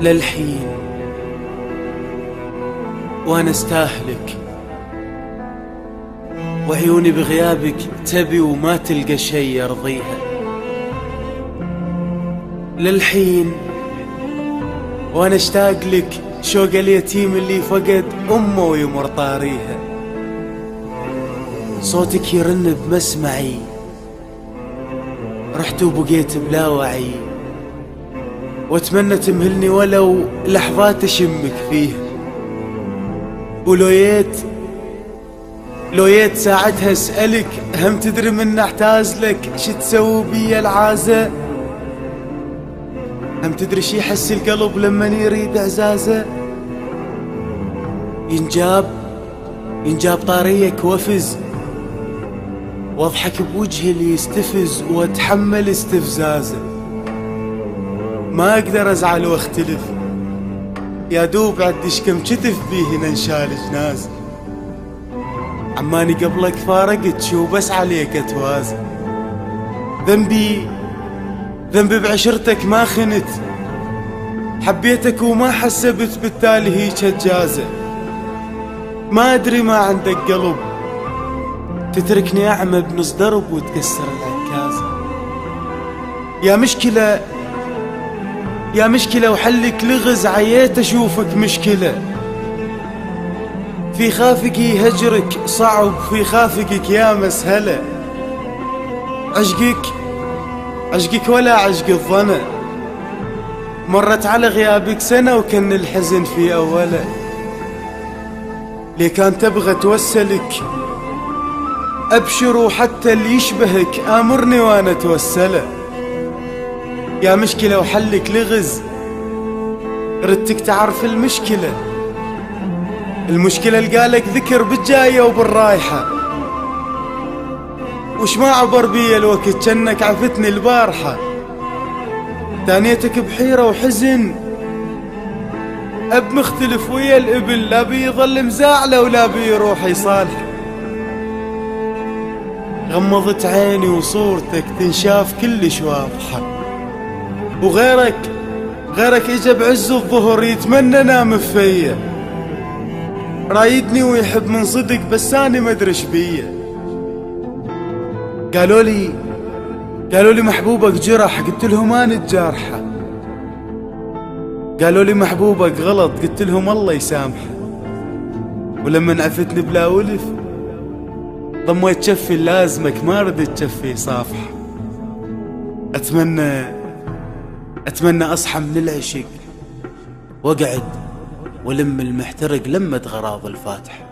للحين وانا استاهلك، وعيوني بغيابك تبي وما تلقى شي يرضيها. للحين وانا اشتاق لك شوق اليتيم اللي فقد امه ويمر طاريها. صوتك يرن بمسمعي، رحت وبقيت بلا وعي، واتمنى تمهلني ولو لحظات اشمك فيها. ولو يت ساعتها اسألك، هم تدري من احتاز لك شي تسوي بي العازة؟ هم تدري شي يحس القلب لما يريد اعزازه؟ ينجاب طاريك وافز، واضحك بوجهي اللي يستفز واتحمل استفزازه. ما اقدر ازعل واختلف، يا دوب عدش كم كتف بيه ننشال جنازه. عماني قبلك فارقت شو بس عليك اتوازن. ذنبي بعشرتك ما خنت، حبيتك وما حسبت بالتالي هيك هجازة. ما ادري ما عندك قلب، تتركني اعمى بنص درب وتكسر العكازة. يا مشكلة وحلك لغز، عييت اشوفك مشكلة. في خافقي هجرك صعب، في خافقك يا مسهلة. عشقك ولا عشق الظنا، مرت على غيابك سنة وكان الحزن في أوله. ليه كان تبغى توسلك أبشر، وحتى اللي يشبهك آمرني وأنا توسله. يا مشكلة وحلك لغز، ردتك تعرف المشكلة لقالك ذكر بالجاية وبالرايحة. وش ما عبر بي الوقت جنك عفتني البارحة. تانيتك بحيرة وحزن، أب مختلف ويا الإبل، لا بي يظل مزاعله ولا بي يروح يصالح. غمضت عيني وصورتك تنشاف كلش واضحة، وغيرك إجا بعز الظهر يتمنى نام فيا. رايدني ويحب من صدق بس أنا مدرش بيا. قالوا لي محبوبك جرح، قلت لهم أنا الجارحة. قالوا لي محبوبك غلط، قلت لهم الله يسامحه. ولما عفتني بلا ولف ضميت شفي لازمك، ما ردت شفي صافحة. أتمنى أصحى من العشق واقعد ولم المحترق لمة غراض الفاتح.